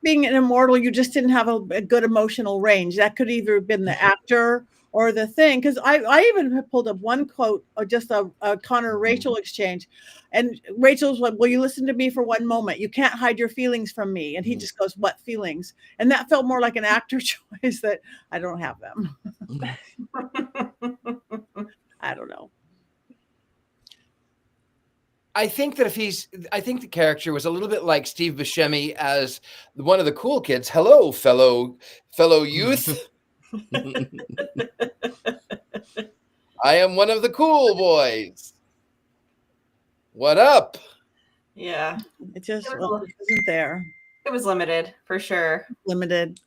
being an immortal, you just didn't have a good emotional range. That could either have been the actor or the thing, because I even pulled up one quote or just a Conner Rachel exchange, and Rachel's like, "Will you listen to me for one moment? You can't hide your feelings from me." And he just goes, "What feelings?" And that felt more like an actor choice that I don't have them. I don't know. I think that I think the character was a little bit like Steve Buscemi as one of the cool kids. Hello, fellow youth. I am one of the cool boys. What up? Yeah. It just wasn't there. It was limited, for sure. Limited.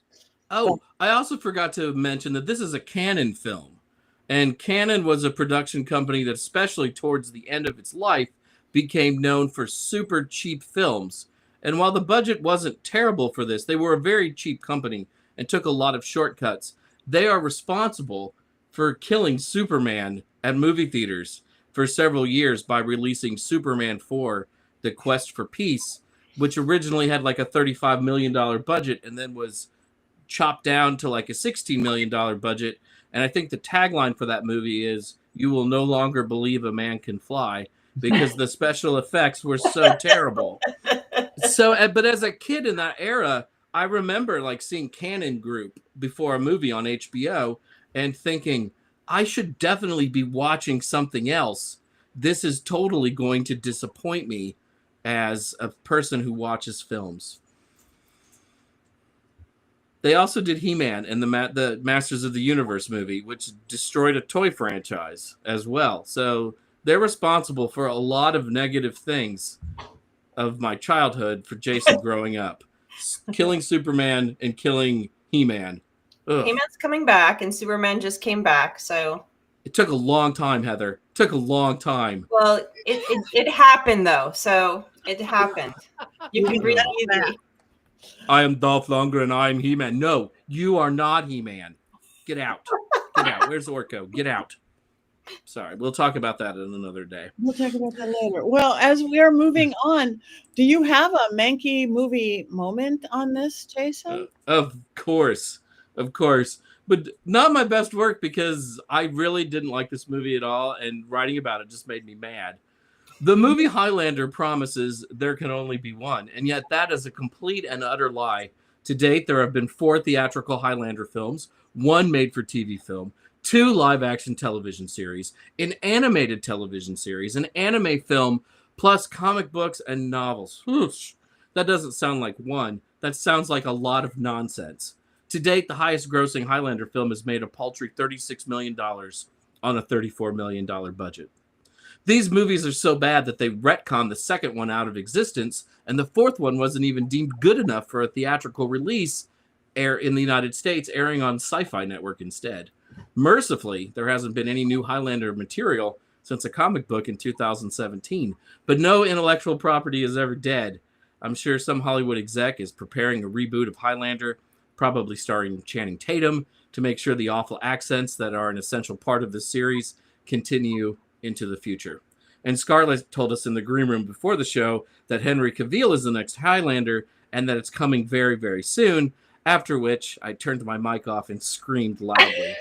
Oh, I also forgot to mention that this is a Cannon film. And Cannon was a production company that, especially towards the end of its life, became known for super cheap films. And while the budget wasn't terrible for this, they were a very cheap company and took a lot of shortcuts. They are responsible for killing Superman at movie theaters for several years by releasing Superman 4, The Quest for Peace, which originally had like a $35 million budget and then was chopped down to like a $16 million budget. And I think the tagline for that movie is, "You will no longer believe a man can fly," because the special effects were so terrible. So, but as a kid in that era, I remember like seeing Cannon Group before a movie on HBO and thinking, I should definitely be watching something else. This is totally going to disappoint me as a person who watches films. They also did He-Man and the Masters of the Universe movie, which destroyed a toy franchise as well. So they're responsible for a lot of negative things of my childhood for Jason growing up. Killing Superman and killing He-Man. Ugh. He-Man's coming back, and Superman just came back, so... It took a long time, Heather. It took a long time. Well, it happened, though, so it happened. You can read that easy. I am Dolph Lundgren, I am He-Man. No, you are not He-Man. Get out. Get out. Where's Orko? Get out. Sorry, we'll talk about that in another day. We'll talk about that later. Well, as we are moving on, do you have a Mankey movie moment on this, Jason? Of course. But not my best work, because I really didn't like this movie at all, and writing about it just made me mad. The movie Highlander promises there can only be one, and yet that is a complete and utter lie. To date, there have been 4 theatrical Highlander films, 1 made-for-TV film, 2 live-action television series, an animated television series, an anime film, plus comic books and novels. Whoosh. That doesn't sound like one. That sounds like a lot of nonsense. To date, the highest-grossing Highlander film has made a paltry $36 million on a $34 million budget. These movies are so bad that they retconned the second one out of existence, and the fourth one wasn't even deemed good enough for a theatrical release in the United States, airing on Sci-Fi Network instead. Mercifully, there hasn't been any new Highlander material since a comic book in 2017, but no intellectual property is ever dead. I'm sure some Hollywood exec is preparing a reboot of Highlander, probably starring Channing Tatum, to make sure the awful accents that are an essential part of the series continue into the future. And Scarlett told us in the green room before the show that Henry Cavill is the next Highlander and that it's coming very, very soon, after which I turned my mic off and screamed loudly.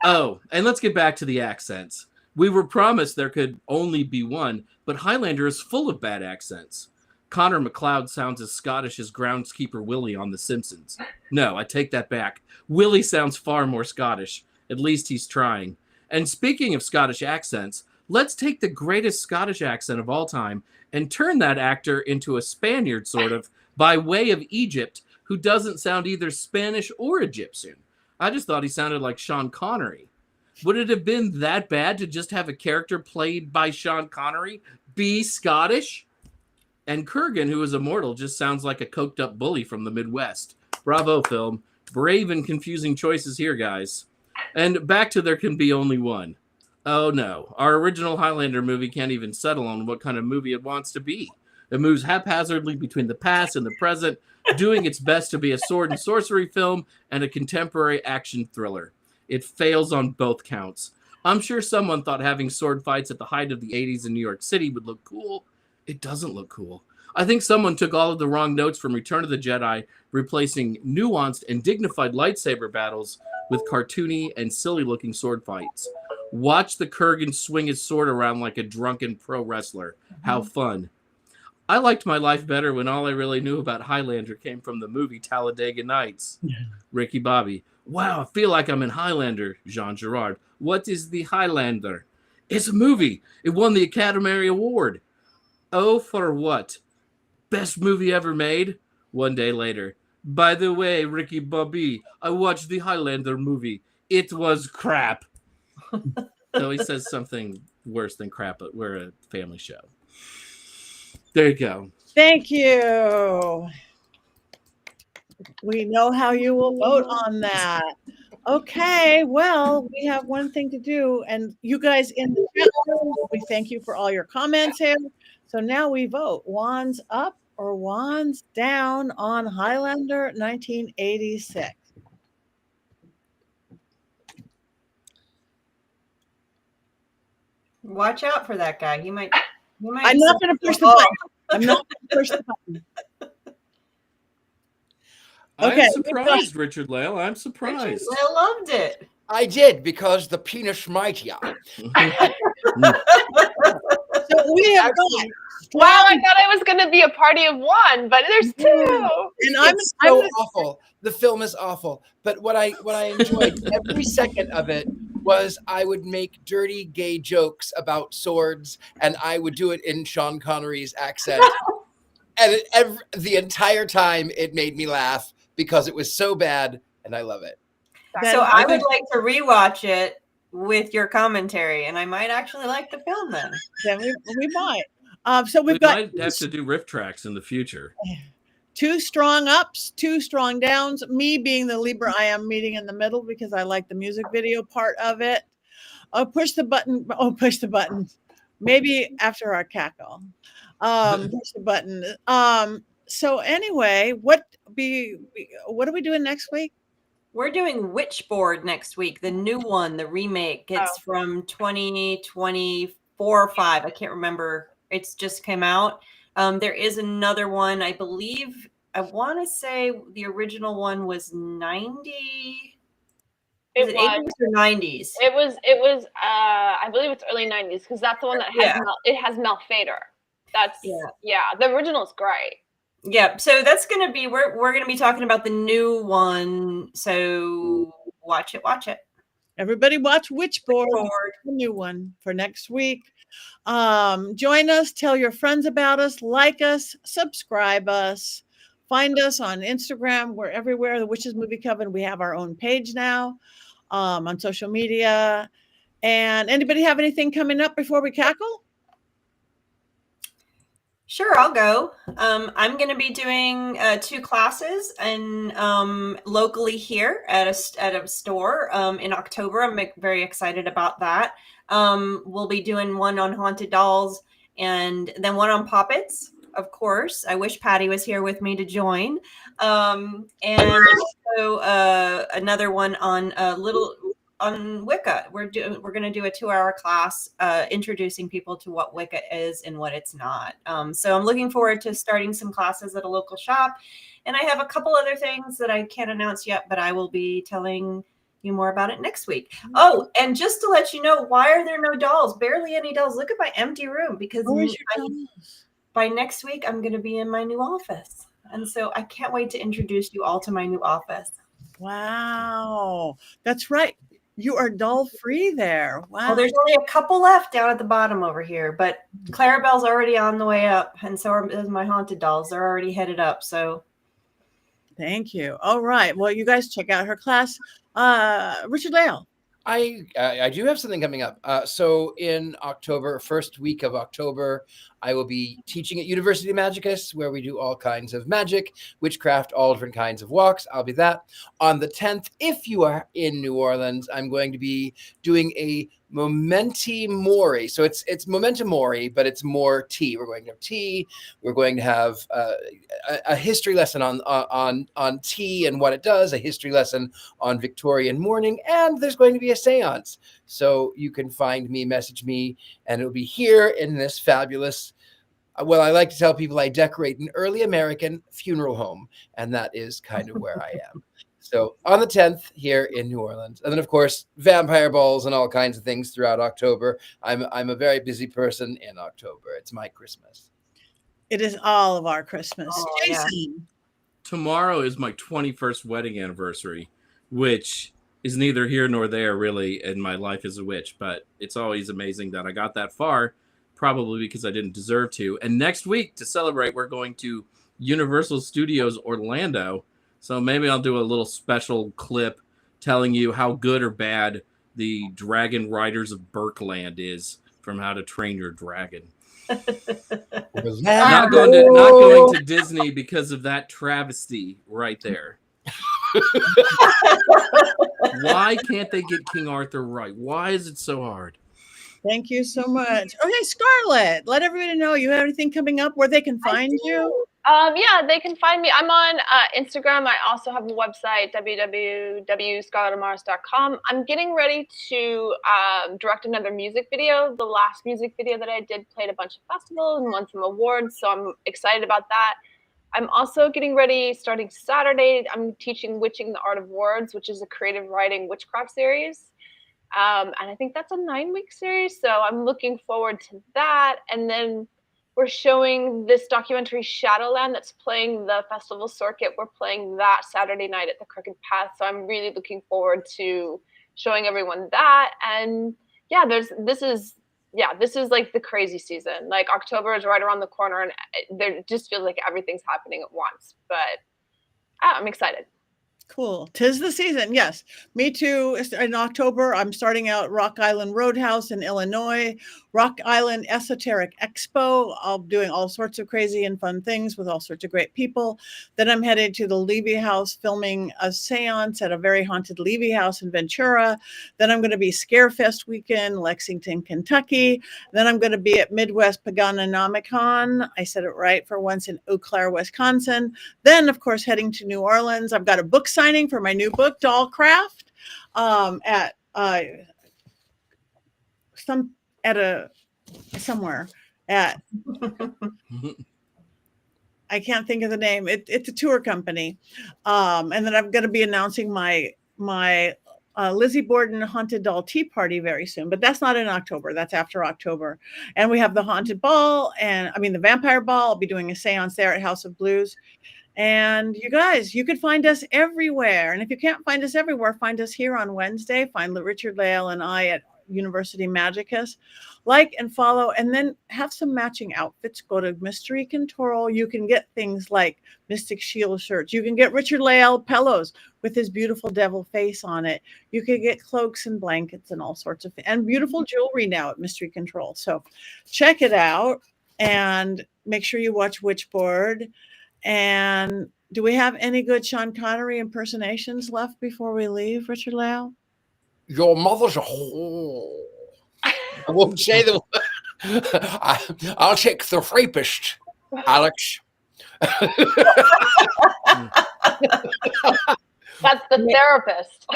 Oh, and let's get back to the accents. We were promised there could only be one, but Highlander is full of bad accents. Conner MacLeod sounds as Scottish as groundskeeper Willie on The Simpsons. No, I take that back. Willie sounds far more Scottish. At least he's trying. And speaking of Scottish accents, let's take the greatest Scottish accent of all time and turn that actor into a Spaniard, sort of, by way of Egypt, who doesn't sound either Spanish or Egyptian. I just thought he sounded like Sean Connery. Would it have been that bad to just have a character played by Sean Connery be Scottish? And Kurgan, who is immortal, just sounds like a coked-up bully from the Midwest. Bravo, film. Brave and confusing choices here, guys. And back to There Can Be Only One. Oh no, our original Highlander movie can't even settle on what kind of movie it wants to be. It moves haphazardly between the past and the present, doing its best to be a sword and sorcery film and a contemporary action thriller. It fails on both counts. I'm sure someone thought having sword fights at the height of the 80s in New York City would look cool. It doesn't look cool. I think someone took all of the wrong notes from Return of the Jedi, replacing nuanced and dignified lightsaber battles with cartoony and silly-looking sword fights. Watch the Kurgan swing his sword around like a drunken pro wrestler. How fun. I liked my life better when all I really knew about Highlander came from the movie Talladega Nights. Ricky Bobby. Wow, I feel like I'm in Highlander. Jean Girard. What is the Highlander? It's a movie. It won the Academy Award. Oh, for what? Best movie ever made? One day later. By the way, Ricky Bobby, I watched the Highlander movie. It was crap. So he says something worse than crap, but we're a family show. There you go. Thank you. We know how you will vote on that. Okay, well, we have one thing to do, and you guys in the chat room, we thank you for all your comments here. So now we vote. Wands up or wands down on Highlander 1986? Watch out for that guy. He might. I'm not going to push the button. I'm not going to push the button. Okay, I'm surprised, Richard-Lael. I'm surprised. Richard-Lael loved it. I did, because the penis mightier. So we have got. Wow, I thought it was going to be a party of one, but there's two. And It's so awful. The film is awful. But what I enjoyed every second of it was I would make dirty gay jokes about swords, and I would do it in Sean Connery's accent. And the entire time it made me laugh because it was so bad, and I love it. So I would like to rewatch it with your commentary, and I might actually like the film then. Then we might. So we got might have to do riff tracks in the future. 2 strong ups, 2 strong downs. Me being the Libra, I am meeting in the middle because I like the music video part of it. Push the button. Oh, push the button. Maybe after our cackle. Push the button. So anyway, what are we doing next week? We're doing Witchboard next week, the new one, the remake. It's from 2024 or 5. I can't remember. It's just came out. There is another one, I believe. I want to say the original one was 90. Is it 80s or 90s? It was. I believe it's early 90s because that's the one that has it has Mel Fader. That's the original is great. Yeah, so that's gonna be we're gonna be talking about the new one. So watch it. Everybody watch Witchboard, the new one for next week. Join us, tell your friends about us, like us, subscribe us, find us on Instagram. We're everywhere. The Witches Movie Coven. We have our own page now on social media. And anybody have anything coming up before we cackle? Sure, I'll go. I'm going to be doing 2 classes and locally here at a store in October. I'm very excited about that. We'll be doing one on haunted dolls and then one on puppets, of course. I wish Patti was here with me to join. And also another one on Wicca. We're going to do a 2-hour class introducing people to what Wicca is and what it's not. So I'm looking forward to starting some classes at a local shop. And I have a couple other things that I can't announce yet, but I will be telling you more about it next week. Oh, and just to let you know, why are there no dolls? Barely any dolls. Look at my empty room because by next week, I'm going to be in my new office. And so I can't wait to introduce you all to my new office. Wow. That's right. You are doll free there. Wow. Well, there's only a couple left down at the bottom over here, but Clarabelle's already on the way up, and so are my haunted dolls. They're already headed up. So, thank you. All right. Well, you guys check out her class. Richard-Lael. I do have something coming up. So in October, first week of October, I will be teaching at University of Magicus, where we do all kinds of magic, witchcraft, all different kinds of walks. I'll be that. On the 10th, if you are in New Orleans, I'm going to be doing a Mementi Mori. So it's Memento Mori, but it's more tea. We're going to have tea. We're going to have a history lesson on tea and what it does, a history lesson on Victorian mourning, and there's going to be a seance. So you can find me, message me, and it'll be here in this fabulous well, I like to tell people I decorate an early American funeral home, and that is kind of where I am. So on the 10th here in New Orleans, and then of course vampire balls and all kinds of things throughout October. I'm a very busy person in October. It's my Christmas. It is all of our Christmas. Oh, Jason. yeah. Tomorrow is my 21st wedding anniversary, which is neither here nor there really in my life as a witch, but it's always amazing that I got that far, probably because I didn't deserve to. And next week to celebrate, we're going to Universal Studios Orlando. So maybe I'll do a little special clip telling you how good or bad the Dragon Riders of Berkland is from How to Train Your Dragon. Not going to Disney because of that travesty right there. Why can't they get King Arthur right? Why is it so hard? Thank you so much. Okay, Scarlett, let everybody know you have anything coming up where they can find you. Yeah, they can find me. I'm on Instagram. I also have a website, www.scarlettamaris.com. I'm getting ready to direct another music video. The last music video that I did played a bunch of festivals and won some awards, so I'm excited about that. I'm also getting ready, starting Saturday, I'm teaching Witching the Art of Words, which is a creative writing witchcraft series. And I think that's a 9-week series, so I'm looking forward to that. And then we're showing this documentary Shadowland that's playing the festival circuit. We're playing that Saturday night at the Crooked Path. So I'm really looking forward to showing everyone that. And yeah, this is like the crazy season. Like October is right around the corner and there just feels like everything's happening at once. But I'm excited. Cool. 'Tis the season. Yes. Me too. In October, I'm starting out Rock Island Roadhouse in Illinois, Rock Island Esoteric Expo. I'll be doing all sorts of crazy and fun things with all sorts of great people. Then I'm headed to the Levy House filming a seance at a very haunted Levy House in Ventura. Then I'm going to be Scarefest weekend, Lexington, Kentucky. Then I'm going to be at Midwest Paganomic-Con. I said it right for once, in Eau Claire, Wisconsin. Then, of course, heading to New Orleans. I've got a book signing for my new book, Dollcraft, at somewhere at I can't think of the name. It's a tour company, and then I'm going to be announcing my Lizzie Borden Haunted Doll Tea Party very soon, but that's not in October. That's after October. And we have the Haunted Ball, the Vampire Ball. I'll be doing a seance there at House of Blues. And you guys, you could find us everywhere. And if you can't find us everywhere, find us here on Wednesday. Find Richard-Lael and I at University Magicus. Like and follow, and then have some matching outfits. Go to Mystery Control. You can get things like Mystic Shield shirts. You can get Richard-Lael pillows with his beautiful devil face on it. You can get cloaks and blankets and all sorts of and beautiful jewelry now at Mystery Control. So check it out and make sure you watch Witchboard. And do we have any good Sean Connery impersonations left before we leave, Richard-Lael? Your mother's a whore. I won't say the. I'll check the rapist, Alex. That's the therapist.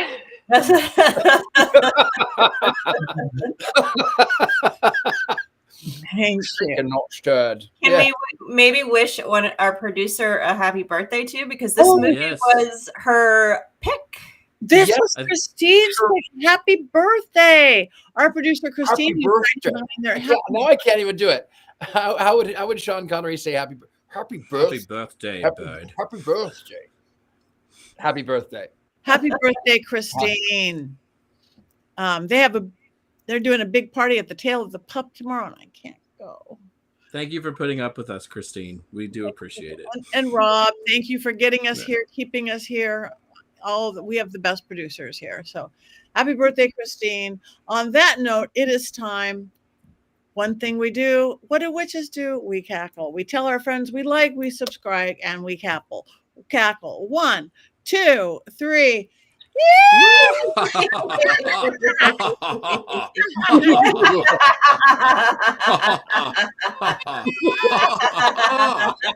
Thank you. Not stirred. Can we maybe wish our producer a happy birthday too? Because this movie was her pick. This was Christine's pick. Happy birthday. Our producer, Christine. Now I can't even do it. How would Sean Connery say happy birthday? Happy birthday, bud. Happy birthday. Happy birthday. Happy birthday, Christine. They're doing a big party at the Tail of the Pup tomorrow, and I can't go. Thank you for putting up with us, Christine. We do appreciate it. And Rob, thank you for getting us here, keeping us here. We have the best producers here. So happy birthday, Christine. On that note, it is time. One thing we do, what do witches do? We cackle. We tell our friends we like, we subscribe, and we cackle. 1, 2, 3.